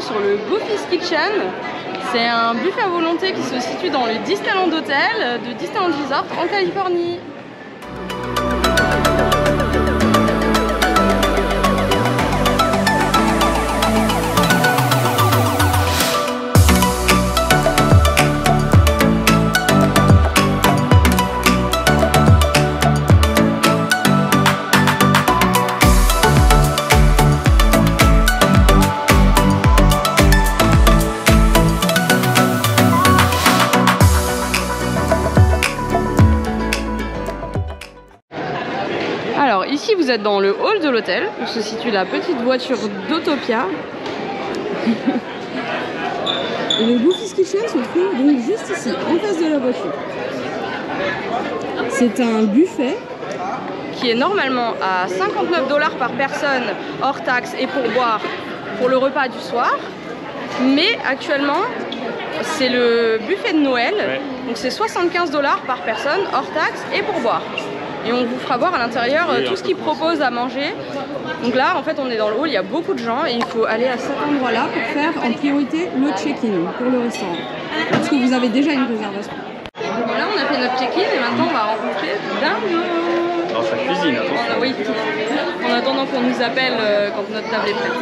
sur le Goofy's Kitchen. C'est un buffet à volonté qui se situe dans le Disneyland Hotel de Disneyland Resort en Californie. Alors ici vous êtes dans le hall de l'hôtel où se situe la petite voiture d'Autopia. Le Goofy's Kitchen se trouve donc juste ici, en face de la voiture. C'est un buffet qui est normalement à 59 $ par personne hors taxes et pourboire pour le repas du soir. Mais actuellement c'est le buffet de Noël, donc c'est 75 $ par personne hors taxes et pourboire. Et on vous fera voir à l'intérieur tout ce qu'ils proposent à manger. Donc là, en fait, on est dans le hall, il y a beaucoup de gens et il faut aller à cet endroit-là pour faire en priorité le check-in pour le restaurant. Parce que vous avez déjà une réservation. Voilà, on a fait notre check-in et maintenant on va rencontrer Dino. Dans sa cuisine, attention. Oui, en attendant qu'on nous appelle quand notre table est prête.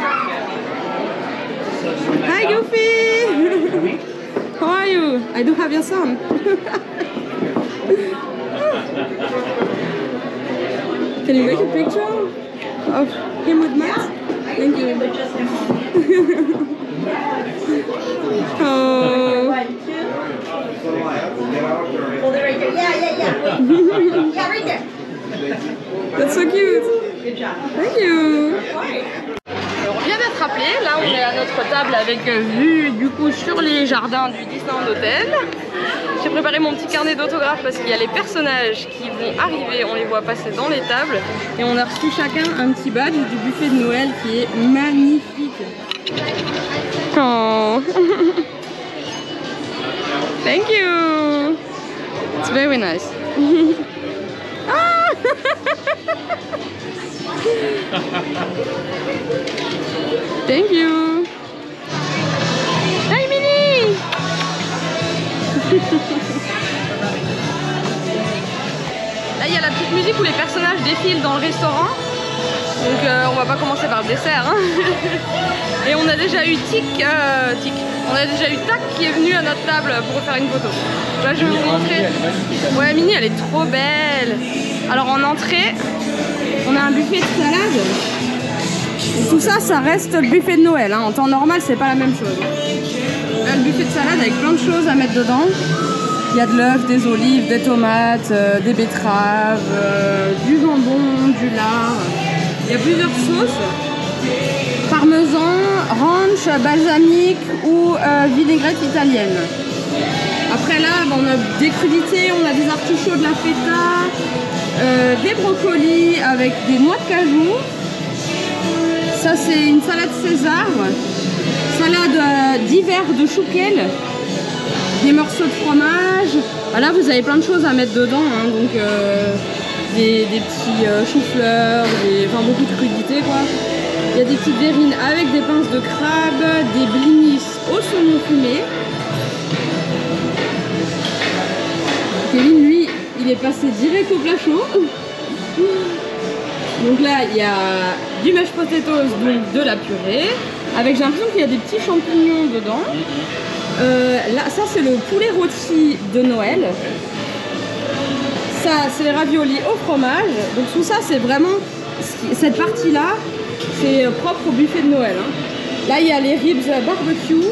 Hi Goofy! How are you? I do have your son. Can you make a picture of him with Matt? Thank you. Oh. Hold it right there. Yeah. Yeah, right there. That's so cute. Good job. Thank you. Alors, on vient d'être appelé, là on est à notre table avec vue du coup sur les jardins du Disneyland Hotel. J'ai préparé mon petit carnet d'autographes parce qu'il y a les personnages qui vont arriver, on les voit passer dans les tables. Et on a reçu chacun un petit badge du buffet de Noël qui est magnifique. Oh. Thank you. It's very nice. Ah. Thank you. Hey Minnie. Là il y a la petite musique où les personnages défilent dans le restaurant. Donc on va pas commencer par le dessert hein. Et on a déjà eu on a déjà eu Tac qui est venu à notre table pour faire une photo. Là je vais vous montrer. Ouais Minnie elle est trop belle. Alors en entrée on a un buffet de salade. Et tout ça, ça reste buffet de Noël. Hein. En temps normal, c'est pas la même chose. Là, le buffet de salade avec plein de choses à mettre dedans. Il y a de l'œuf, des olives, des tomates, des betteraves, du jambon, du lard. Il y a plusieurs sauces. Parmesan, ranch, balsamique ou vinaigrette italienne. Après là, on a des crudités, on a des artichauts, de la feta, des brocolis avec des noix de cajou. Ça c'est une salade César, salade d'hiver de chouquel, des morceaux de fromage. Là vous avez plein de choses à mettre dedans, hein, donc des petits choux-fleurs, enfin beaucoup de crudités quoi. Il y a des petites verrines avec des pinces de crabe, des blinis au saumon fumé. Kevin lui il est passé direct au plat chaud. Donc là, il y a du mashed potatoes, donc de la purée, avec j'ai l'impression qu'il y a des petits champignons dedans. Là, ça c'est le poulet rôti de Noël. Ça, c'est les raviolis au fromage. Donc tout ça, c'est vraiment cette partie-là, c'est propre au buffet de Noël. Hein. Là, il y a les ribs barbecue,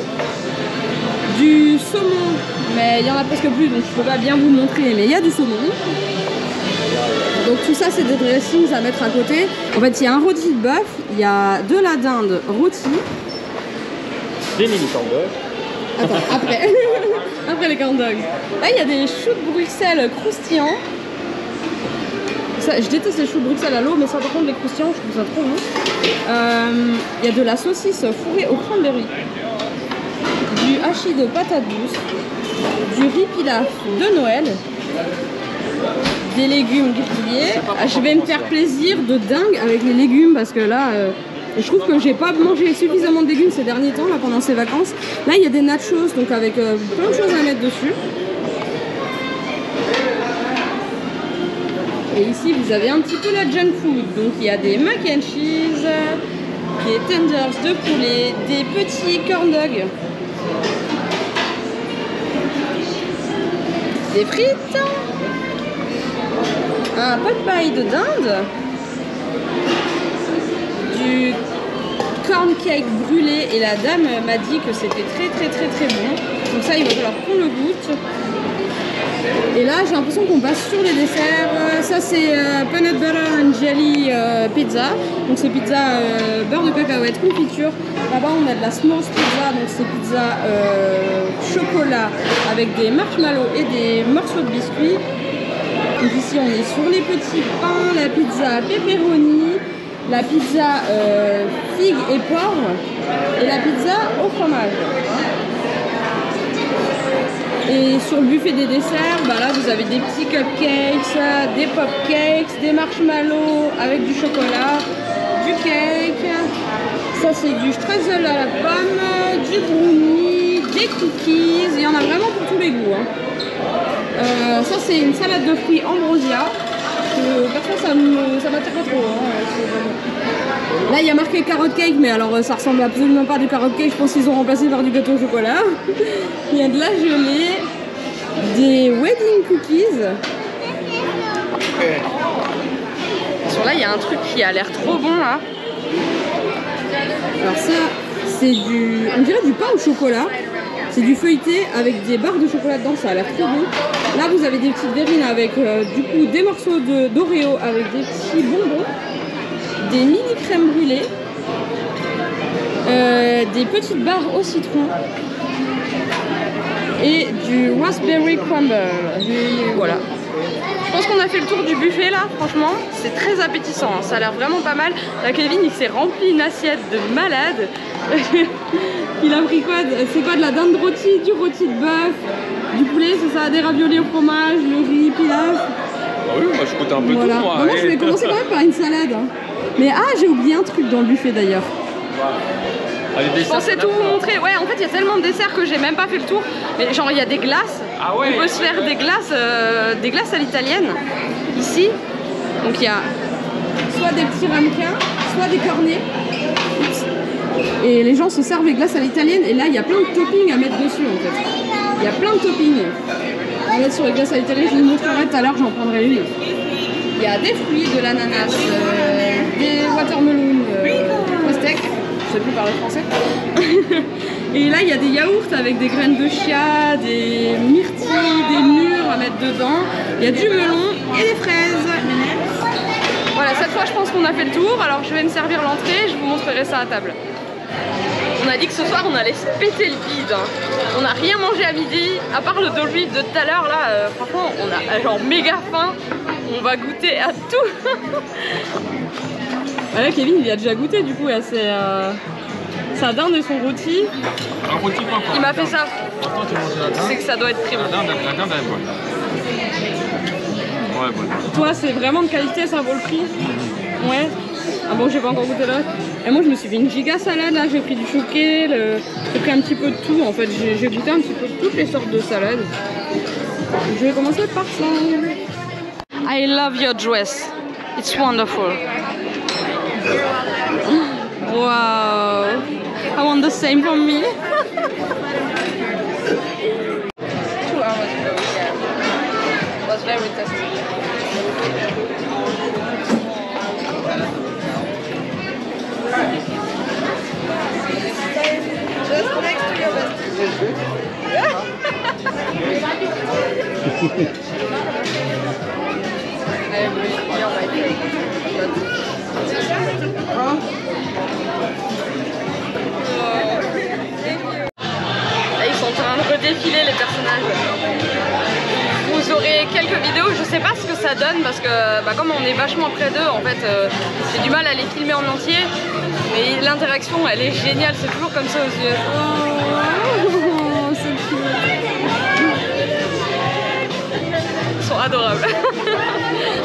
du saumon, mais il y en a presque plus, donc je peux pas bien vous montrer, mais il y a du saumon. Donc tout ça c'est des dressings à mettre à côté. En fait il y a un rôti de bœuf, il y a de la dinde rôtie. Des mini corn dogs. Attends, après. Après les corn dogs. Là il y a des choux de Bruxelles croustillants. Ça, je déteste les choux de Bruxelles à l'eau, mais ça par contre les croustillants je trouve ça trop bon. Il y a de la saucisse fourrée au cranberry. Du hachis de patates douces. Du riz pilaf de Noël. Des légumes grillés. Je vais me faire plaisir de dingue avec les légumes parce que là, Et je trouve que j'ai pas mangé suffisamment de légumes ces derniers temps, là, pendant ces vacances. Là, il y a des nachos, donc avec plein de choses à mettre dessus. Et ici, vous avez un petit peu la junk food. Donc, il y a des mac and cheese, des tenders de poulet, des petits corn dogs, des frites, un pot pie de dinde, du corn cake brûlé, et la dame m'a dit que c'était très bon. Donc ça, il va falloir qu'on le goûte. Et là, j'ai l'impression qu'on passe sur les desserts. Ça, c'est peanut butter and jelly pizza. Donc c'est pizza beurre de cacahuète, confiture. Là-bas, on a de la s'mores pizza. Donc c'est pizza chocolat avec des marshmallows et des morceaux de biscuits. Donc ici, on est sur les petits pains, la pizza pepperoni, la pizza figue et poivre et la pizza au fromage. Et sur le buffet des desserts, bah là vous avez des petits cupcakes, des popcakes, des marshmallows avec du chocolat, du cake. Ça c'est du streusel à la pomme, du brownie, des cookies. Il y en a vraiment pour tous les goûts. Hein. Ça c'est une salade de fruits ambrosia. Perso ça m'attire pas trop. Hein. Là il y a marqué carrot cake, mais alors ça ressemble absolument pas à du carrot cake. Je pense qu'ils ont remplacé par du gâteau au chocolat. Il y a de la gelée, des wedding cookies. Sur là il y a un truc qui a l'air trop bon là. Alors ça c'est du, on dirait du pain au chocolat. C'est du feuilleté avec des barres de chocolat dedans, ça a l'air trop bon. Là vous avez des petites verrines avec du coup des morceaux d'Oreo avec des petits bonbons, des mini crèmes brûlées, des petites barres au citron et du raspberry crumble. Voilà. Je pense qu'on a fait le tour du buffet là, franchement, c'est très appétissant, hein. Ça a l'air vraiment pas mal. Là Kevin il s'est rempli une assiette de malade. Il a pris quoi? C'est quoi, de la dinde rôtie, du rôti de bœuf, du poulet, c'est ça, des raviolis au fromage, le riz, pilaf. Ah oui, moi je goûte un peu Voilà. tout moi. Moi je vais commencer quand même par une salade. Hein. Mais j'ai oublié un truc dans le buffet d'ailleurs. Je pensais tout vous montrer. Ouais, en fait, il y a tellement de desserts que j'ai même pas fait le tour. Mais genre, il y a des glaces. Ah ouais. On peut se faire des glaces à l'italienne. Ici. Donc, il y a soit des petits ramequins, soit des cornets. Oups. Et les gens se servent les glaces à l'italienne. Et là, il y a plein de toppings à mettre dessus en fait. Il y a plein de toppings à mettre sur les glaces à l'italienne. Je vous montrerai tout à l'heure, j'en prendrai une. Il y a des fruits, de l'ananas, des watermelons, pastèques. Je sais plus parler français. Et là il y a des yaourts avec des graines de chia, des myrtilles, des mûres à mettre dedans. Il y a du melon et des fraises. Voilà, cette fois je pense qu'on a fait le tour. Alors je vais me servir l'entrée, je vous montrerai ça à table. On a dit que ce soir on allait se péter le bide. Hein. On n'a rien mangé à midi, à part le Dolby de tout à l'heure là. Franchement on a genre méga faim. On va goûter à tout. Voilà, Kevin il y a déjà goûté du coup à sa dinde et son rôti. Un rôti pas encore. Il m'a fait ça. Attends, tu manges la dinde. C'est que ça doit être très bon. La dinde elle est bonne. Ouais, bonne. Toi c'est vraiment de qualité, ça vaut le prix. Ouais. Ah bon, j'ai pas encore goûté là. Et moi je me suis fait une giga salade là, j'ai pris du chouquet, j'ai pris un petit peu de tout en fait, j'ai goûté un petit peu de toutes les sortes de salades. Je vais commencer par ça. I love your dress. It's wonderful. Wow. I want the same for me. 2 hours ago, yeah. It was very tasty. Just next to your bestie. I agree. You're my favorite. Là, ils sont en train de redéfiler les personnages. Vous aurez quelques vidéos, je sais pas ce que ça donne parce que comme on est vachement près d'eux, en fait, j'ai du mal à les filmer en entier. Mais l'interaction, elle est géniale, c'est toujours comme ça aux yeux. Oh, c'est cool. Ils sont adorables.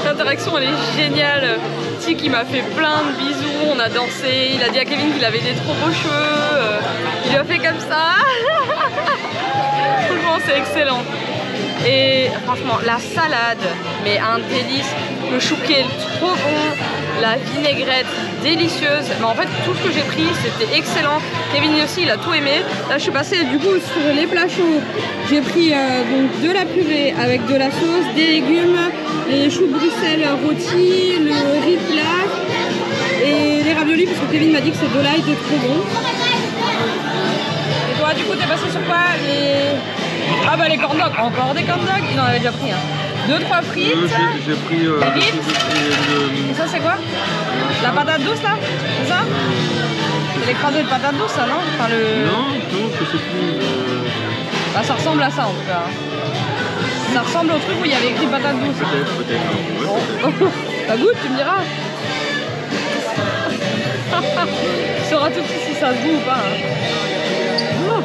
L'interaction elle est géniale. Tic il m'a fait plein de bisous, on a dansé, il a dit à Kevin qu'il avait des trop beaux cheveux, il lui a fait comme ça. Franchement c'est excellent. Et franchement la salade, mais un délice, le chouquet trop bon, la vinaigrette délicieuse. Mais en fait tout ce que j'ai pris c'était excellent. Kevin aussi il a tout aimé. Là je suis passée du coup sur les plats chauds. J'ai pris donc de la purée avec de la sauce, des légumes, les choux de Bruxelles rôtis, le riz pilaf et les raviolis parce que Kevin m'a dit que ces deux-là étaient trop bons. Et toi du coup t'es passé sur quoi? Ah bah les corn dogs, encore des corn dogs, il en avait déjà pris hein. 2-3 frites. J'ai pris Et ça c'est quoi? La patate douce là? C'est ça? C'est l'écrasé de patate douce ça non? Enfin, Non, je sais plus. Bah, ça ressemble à ça en tout cas. Ça ressemble au truc où il y avait écrit patate douce. Peut-être. Bon. Bah goûte, tu me diras. Tu sauras tout de suite si ça se goûte ou pas. Hein. Oh.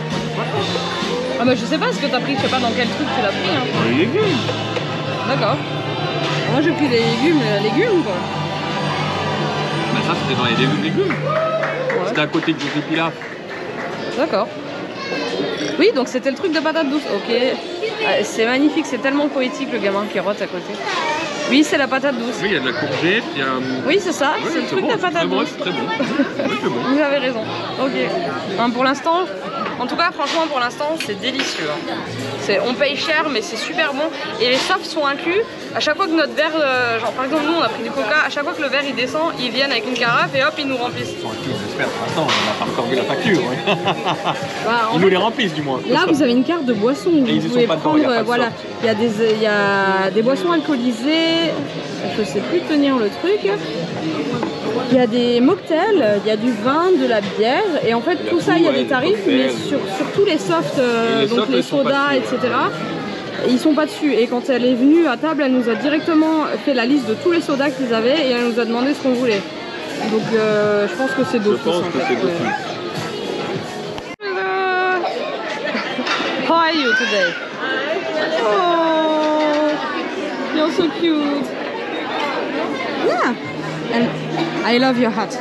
Ah bah je sais pas ce que t'as pris, je sais pas dans quel truc tu l'as pris. Hein. Les légumes. D'accord. Moi j'ai pris les légumes quoi. Bah ça c'était dans les légumes. Ouais. C'était à côté du riz pilaf. D'accord. Oui, donc c'était le truc de patate douce. Ok. C'est magnifique, c'est tellement poétique le gamin qui rote à côté. Oui, c'est la patate douce. Oui, il y a de la courgette, il y a... Oui, c'est ça, Ouais, c'est le truc bon, de patate douce. C'est très bon. Oui, c'est bon. Vous avez raison. Ok. Hein, pour l'instant, en tout cas franchement pour l'instant c'est délicieux. Hein. On paye cher mais c'est super bon et les softs sont inclus. À chaque fois que notre verre, genre par exemple nous on a pris du coca, à chaque fois que le verre il descend, ils viennent avec une carafe et hop ils nous remplissent. J'espère, pour l'instant, on n'a pas encore vu la facture. Ouais. Bah, Ils nous les remplissent du moins. là, vous avez une carte de boisson. Et Vous ils y pouvez sont pas dedans, prendre. il y a pas de Voilà, sorte. il y a des boissons alcoolisées. Je sais plus tenir le truc. Il y a des mocktails, il y a du vin, de la bière. Et en fait, tout ça, il y a des tarifs, mais sur tous les softs, les donc softs, les ils sont pas sodas, dessus, etc. Ils sont pas dessus. Et quand elle est venue à table, elle nous a directement fait la liste de tous les sodas qu'ils avaient et elle nous a demandé ce qu'on voulait. Donc je pense que c'est Je d'office. pense en que fait. c'est d'office. How are you today? Oh, you're so cute. Yeah, and I love your hat.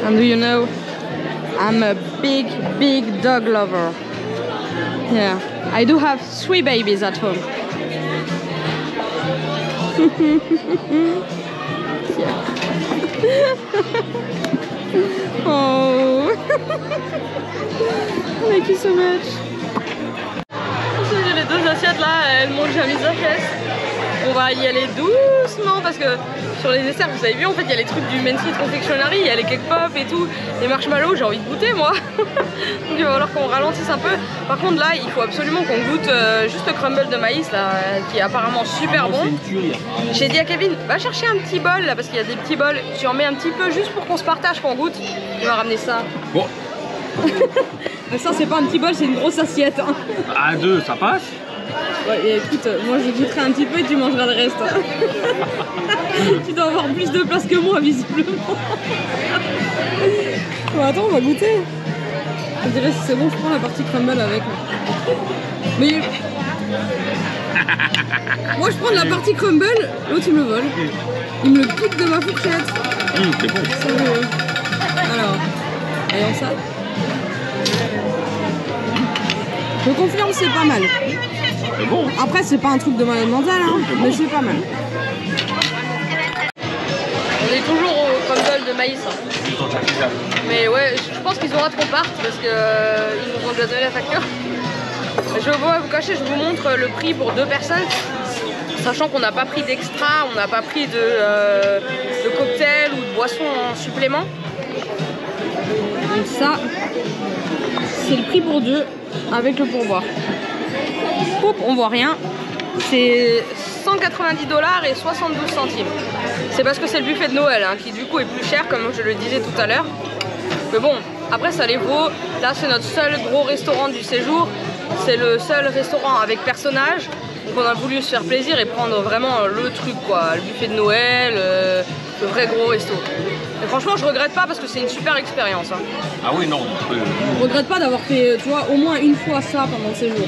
And do you know, I'm a big dog lover. Yeah, I do have 3 babies at home. Oh, thank you so much. J'ai les deux assiettes là, elles montent jamais à caisse. On va y aller doucement parce que sur les desserts, vous avez vu en fait il y a les trucs du Main Street Confectionery, il y a les cake pop et tout, les marshmallows, j'ai envie de goûter moi. Donc il va falloir qu'on ralentisse un peu. Par contre là il faut absolument qu'on goûte juste le crumble de maïs là qui est apparemment super bon. J'ai dit à Kevin, va chercher un petit bol là parce qu'il y a des petits bols, tu en mets un petit peu juste pour qu'on se partage, qu'on goûte. Il va ramener ça. Bon, Mais ça c'est pas un petit bol, c'est une grosse assiette. Hein. à 2, ça passe. Ouais, et écoute, moi je goûterai un petit peu et tu mangeras le reste. Hein. Tu dois avoir plus de place que moi visiblement. Bon, attends, on va goûter. Je dirais si c'est bon, je prends la partie crumble avec. Mais moi je prends la partie crumble, l'autre il me le vole. Il me le pique de ma fourchette. C'est bon. Sérieux. Alors, voyons ça. Je confirme, c'est pas mal. C'est bon. Après, c'est pas un truc de malade mental, hein, mais c'est pas mal. On est toujours au crumble de maïs. Hein. Mais ouais, je pense qu'ils ont hâte qu'on parte parce que ils nous ont déjà donné la facture. Je vais vous cacher, je vous montre le prix pour 2 personnes. Sachant qu'on n'a pas pris d'extra, on n'a pas pris de cocktail ou de boisson en supplément. Donc ça, c'est le prix pour 2 avec le pourboire. Poup, on voit rien. C'est 190 $ et 72 centimes. C'est parce que c'est le buffet de Noël hein, qui du coup est plus cher comme je le disais tout à l'heure. Mais bon, après ça les vaut. Là c'est notre seul gros restaurant du séjour. C'est le seul restaurant avec personnage. Donc on a voulu se faire plaisir et prendre vraiment le truc quoi. Le buffet de Noël, le vrai gros resto. Et franchement je regrette pas parce que c'est une super expérience. Hein. Ah oui, non. Je regrette pas d'avoir fait, tu vois, au moins une fois ça pendant le séjour.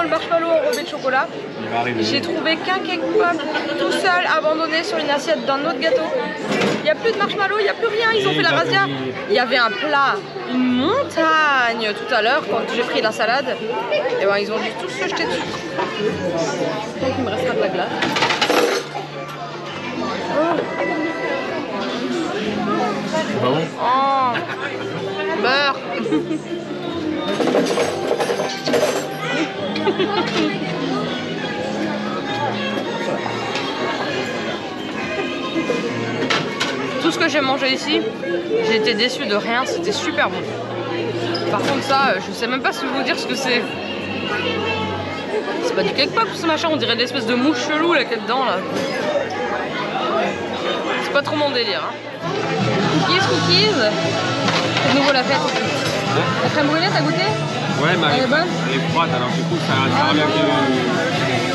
le marshmallow enrobé de chocolat. Il va arriver. J'ai trouvé qu'un cake pop tout seul abandonné sur une assiette d'un autre gâteau. Il n'y a plus de marshmallow, il n'y a plus rien, ils ont fait la razzia. Il y avait un plat, une montagne tout à l'heure quand j'ai pris la salade. Et ben ils ont dû tous se jeter dessus. Donc il me restera de la glace. C'est pas bon? Oh, beurre. Tout ce que j'ai mangé ici, j'ai été déçue de rien, c'était super bon. Par contre ça, je sais même pas si vous dire ce que c'est. C'est pas du cake pop ce machin, on dirait des espèces de mouches chelou là qu'il y a dedans là. C'est pas trop mon délire. Hein. Cookies. C'est de nouveau la fête. La crème brûlée, t'as goûté? Ouais, mais Elle est bonne? elle est froide, alors du coup ça enlève du...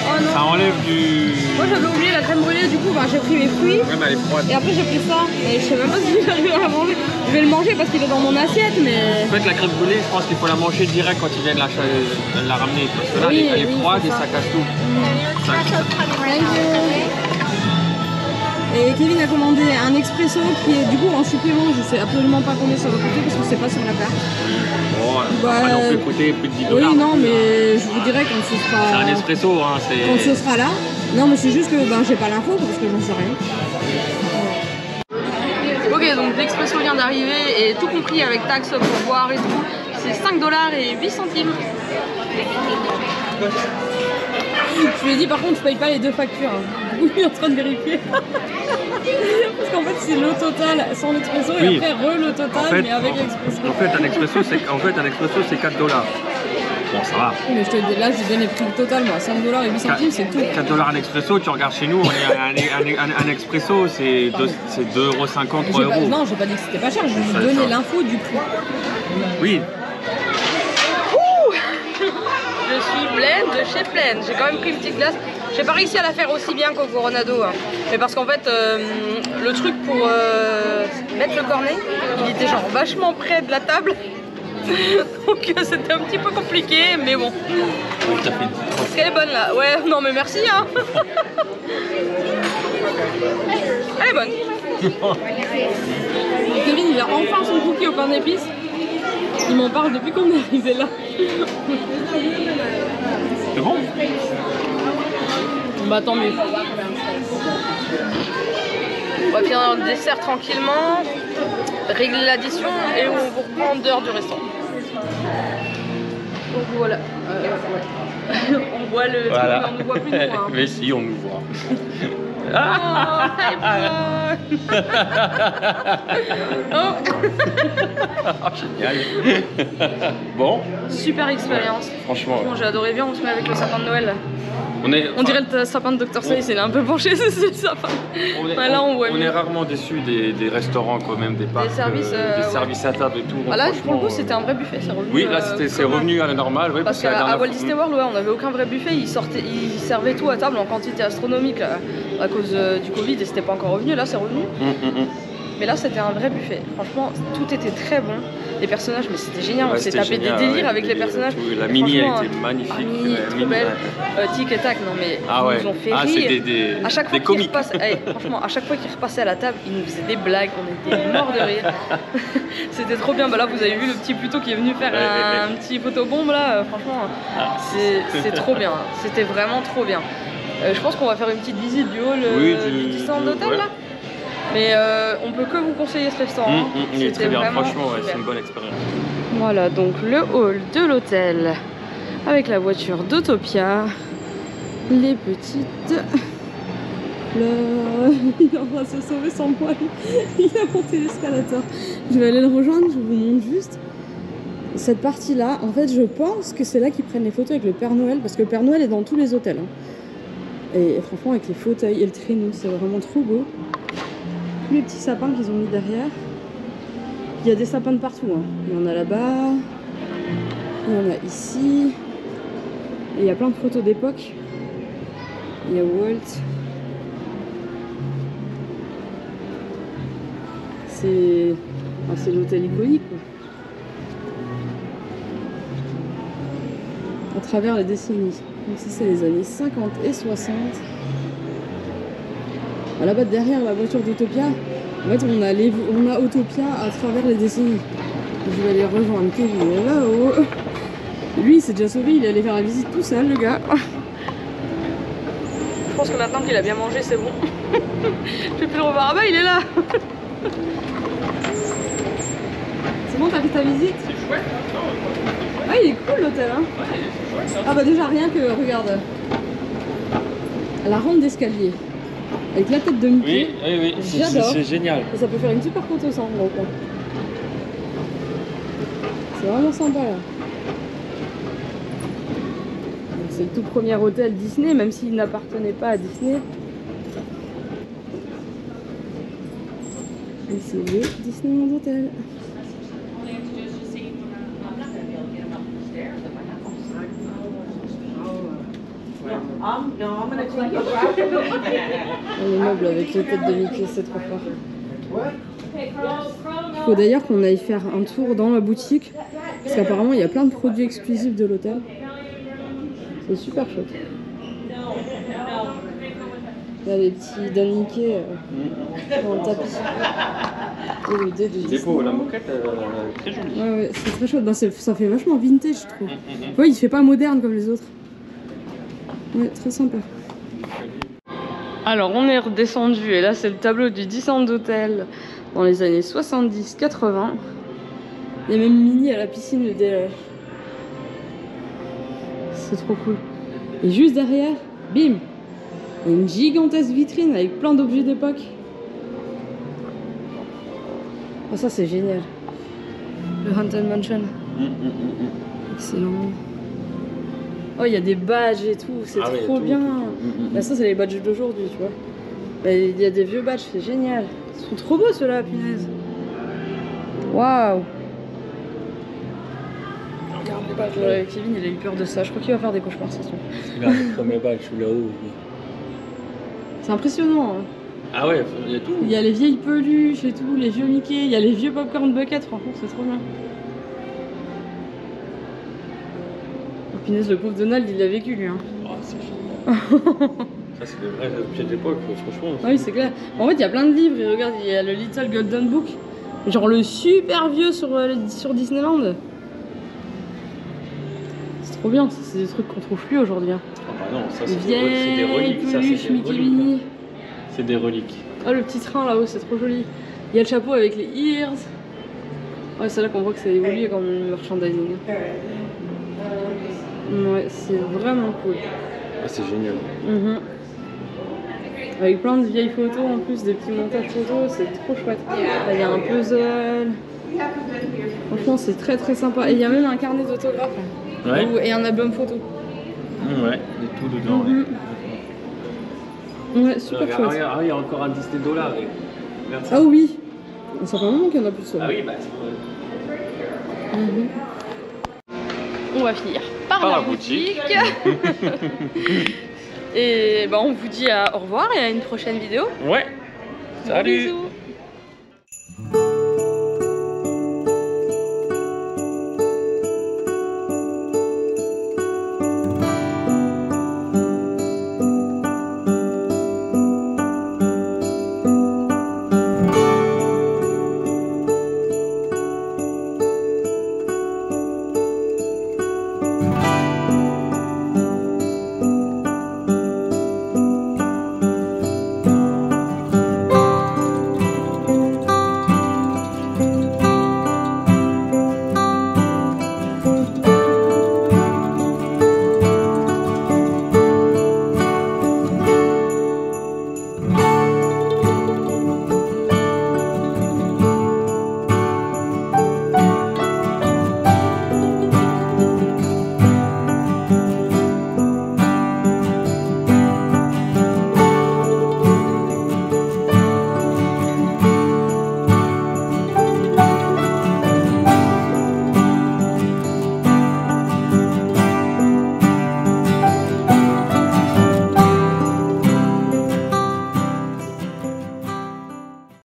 Oh non. Ça enlève du... Moi j'avais oublié la crème brûlée, du coup bah, j'ai pris mes fruits. Ouais, mais elle est froide. Et après j'ai pris ça. Et je sais même pas si j'arrive à la manger. Je vais le manger parce qu'il est dans mon assiette, mais... En fait, la crème brûlée, je pense qu'il faut la manger direct quand ils viennent la ramener. Parce que là, Oui, elle est froide et ça casse tout. Et Kevin a commandé un expresso qui est du coup en supplément. Je sais absolument pas combien ça va coûter parce que c'est pas sur la carte. Bon, Bah, ça va non plus coûter plus de 10 $. Oui, non, mais je vous dirai quand ce sera. C'est un espresso, hein. Quand ce sera là. Non, mais c'est juste que ben, j'ai pas l'info parce que j'en sais rien. Ok, donc l'expresso vient d'arriver et tout compris avec taxe pour boire et tout, c'est 5 $ et 8 centimes. Je lui ai dit par contre je paye pas les deux factures. Hein. Il est en train de vérifier. Parce qu'en fait c'est le total sans l'expresso et Oui. après le total En fait, mais avec l'expresso. En fait, un expresso, c'est 4 $. Bon, ça va. Oui, mais je te dis, là j'ai donné le prix total moi, 5 $ et 8 centimes c'est tout. 4 $ un expresso, tu regardes chez nous, on est un expresso, c'est 2,50 €, 3 €. Non, j'ai pas dit que c'était pas cher, je vais Ça, vous donner ça. l'info du prix. Oui. Je suis pleine de chez pleine. J'ai quand même pris une petite glace. J'ai pas réussi à la faire aussi bien qu'au Coronado. Hein. Mais parce qu'en fait, le truc pour mettre le cornet, il était genre vachement près de la table. Donc c'était un petit peu compliqué, mais bon. Est-ce qu'elle est bonne là? Ouais, non mais merci hein. Elle est bonne. Kevin il a enfin son cookie au pain d'épices. Il m'en parle depuis qu'on est arrivé là. C'est bon? Bah tant mieux. On va finir notre dessert tranquillement, régler l'addition et on vous reprend en dehors du restaurant. Donc voilà. On voit le truc, mais on ne voit plus nous. Hein. Mais si, on nous voit. Oh, Génial. Bon, super expérience. franchement. Bon, j'ai adoré bien, on se met avec le sapin de Noël. On dirait le sapin de Dr. Seuss, il est un peu penché, c'est le sapin. On est rarement déçus des restaurants quand même, des parcs, des services à table et tout. Ah là, pour le Franchement, coup, c'était un vrai buffet, c'est revenu. Oui, là, c'est revenu à la normale. Oui, Parce que la qu'à dernière Walt fois- Disney World, ouais, on n'avait aucun vrai buffet, ils servaient tout à table en quantité astronomique là, à cause du Covid et c'était pas encore revenu, là c'est revenu. Mais là c'était un vrai buffet, franchement tout était très bon. Les personnages, mais c'était génial, Ouais, on s'est c'était tapé génial, des délires ouais, avec les personnages. La Et mini, elle franchement, était magnifique. Mini, trop Mini, belle. ouais. Tic et tac, non mais Ah ouais. ils nous ont fait Ah, rire. c'est À chaque fois des qu'ils comiques. repassaient, franchement, à chaque fois qu'ils repassaient à la table, ils nous faisaient des blagues, on était morts de rire. C'était trop bien. Bah là, vous avez vu le petit Pluto qui est venu faire un petit photobombe là. Franchement, c'est trop bien. C'était vraiment trop bien. Je pense qu'on va faire une petite visite du hall du Disneyland Hotel ouais. là. Mais on peut que vous conseiller ce restaurant. Il est très bien, vraiment franchement, ouais, super. c'est une bonne expérience. Voilà, donc le hall de l'hôtel avec la voiture d'Autopia, les petites fleurs. Il est en train de se sauver sans moi. Il a monté l'escalator. Je vais aller le rejoindre, je vous montre juste cette partie-là. En fait, je pense que c'est là qu'ils prennent les photos avec le Père Noël, parce que le Père Noël est dans tous les hôtels. Hein. Et franchement, avec les fauteuils et le traîneau, c'est vraiment trop beau. Tous les petits sapins qu'ils ont mis derrière. Il y a des sapins de partout. Hein. Il y en a là-bas. Il y en a ici. Et il y a plein de photos d'époque. Il y a Walt. C'est l'hôtel iconique. Quoi. à travers les décennies. Donc ça c'est les années 50 et 60. Là-bas derrière la voiture d'Autopia, en fait on a Autopia à travers les décennies. Je vais aller rejoindre Kevin là-haut. Lui il s'est déjà sauvé, il est allé faire la visite tout seul le gars. Je pense que maintenant qu'il a bien mangé c'est bon. Je vais plus le revoir. Ah bah il est là. C'est bon, t'as fait ta visite? C'est chouette. Ah il est cool l'hôtel hein. Ah bah déjà rien que, regarde, la rampe d'escalier avec la tête de Mickey. Oui, j'adore. c'est génial. Et ça peut faire une super photo sans donc. C'est vraiment sympa là. C'est le tout premier hôtel Disney, même s'il n'appartenait pas à Disney. Et c'est le Disneyland Hotel. Le meuble avec les têtes de Mickey, c'est trop fort. Il faut d'ailleurs qu'on aille faire un tour dans la boutique, parce qu'apparemment il y a plein de produits exclusifs de l'hôtel. C'est super chouette. Il y a les petits Don Mickey dans le tapis. Et le dé de Disney. Dépôt, la moquette, très jolie. Ouais, c'est très chouette. Ben, ça fait vachement vintage, je trouve. Ouais, il fait pas moderne comme les autres. Ouais, très sympa. Alors, on est redescendu et là, c'est le tableau du Disneyland Hotel dans les années 70-80. Il y a même Minnie à la piscine de délai. C'est trop cool. Et juste derrière, bim, il y a une gigantesque vitrine avec plein d'objets d'époque. Oh, ça, c'est génial. Le Haunted Mansion. Excellent. Oh, il y a des badges et tout, c'est trop bien. Là, ça, c'est les badges d'aujourd'hui, tu vois. Là, il y a des vieux badges, c'est génial. Ils sont trop beaux, ceux-là, punaise. Waouh. Kevin, il a eu peur de ça. Je crois qu'il va faire des cauchemars, c'est sûr. Là, le premier badge là-haut. C'est impressionnant. Hein. Ah ouais, il y a tout. Il y a les vieilles peluches et tout, les vieux Mickey, il y a les vieux popcorn bucket, franchement, c'est trop bien. Punaise, le pauvre Donald, il l'a vécu lui. Hein. Oh, c'est génial. Ça, c'est des vrais objets d'époque, franchement. Ah oui, c'est clair. En fait, il y a plein de livres. Et regarde, il y a le Little Golden Book. Genre le super vieux sur Disneyland. C'est trop bien. C'est des trucs qu'on trouve plus aujourd'hui. Hein. Ah bah non, ça, c'est des reliques. Ça, c'est des reliques. C'est des reliques. Ah, le petit train là-haut, c'est trop joli. Il y a le chapeau avec les ears. Ouais, c'est là qu'on voit que ça évolue comme le merchandising. Ouais, c'est vraiment cool. Ah, c'est génial. Avec plein de vieilles photos en plus, des petits montages photos, c'est trop chouette. Là, il y a un puzzle. Franchement, c'est très très sympa. Et il y a même un carnet d'autographes. Ouais. Et un album photo. Ouais, et tout dedans. Ouais, super chouette. Ah, il y a encore un Disney $. Ah oui. Ça fait un moment qu'il y en a plus de ça. Ah oui, bah c'est vrai. On va finir par la boutique. Et bah on vous dit au revoir et à une prochaine vidéo. Ouais. Salut. Bisous.